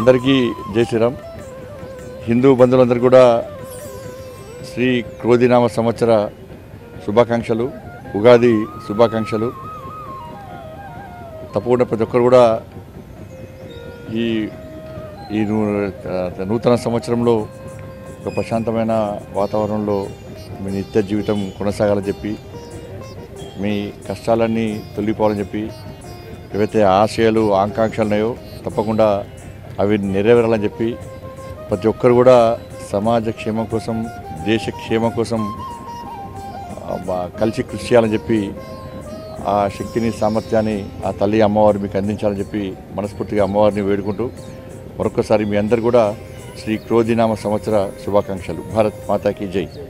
అందరికీ జై శ్రీరామ్. హిందూ బంధువులందరూ కూడా శ్రీ క్రోధినామ సంవత్సర శుభాకాంక్షలు, ఉగాది శుభాకాంక్షలు. తప్పకుండా ప్రతి ఒక్కరు కూడా ఈ నూతన సంవత్సరంలో ఒక ప్రశాంతమైన వాతావరణంలో మీ నిత్య జీవితం కొనసాగాలని చెప్పి, మీ కష్టాలన్నీ తొలగిపోవాలని చెప్పి, ఏవైతే ఆశయాలు ఆకాంక్షలు ఉన్నాయో తప్పకుండా అవి నెరవేరాలని చెప్పి, ప్రతి ఒక్కరు కూడా సమాజ క్షేమం కోసం, దేశ క్షేమం కోసం కలిసి కృషి చేయాలని చెప్పి, ఆ శక్తిని సామర్థ్యాన్ని ఆ తల్లి అమ్మవారు మీకు అందించాలని చెప్పి మనస్ఫూర్తిగా అమ్మవారిని వేడుకుంటూ మరొకసారి మీ అందరు కూడా శ్రీ క్రోధినామ సంవత్సర శుభాకాంక్షలు. భారత్ మాతాకి జై.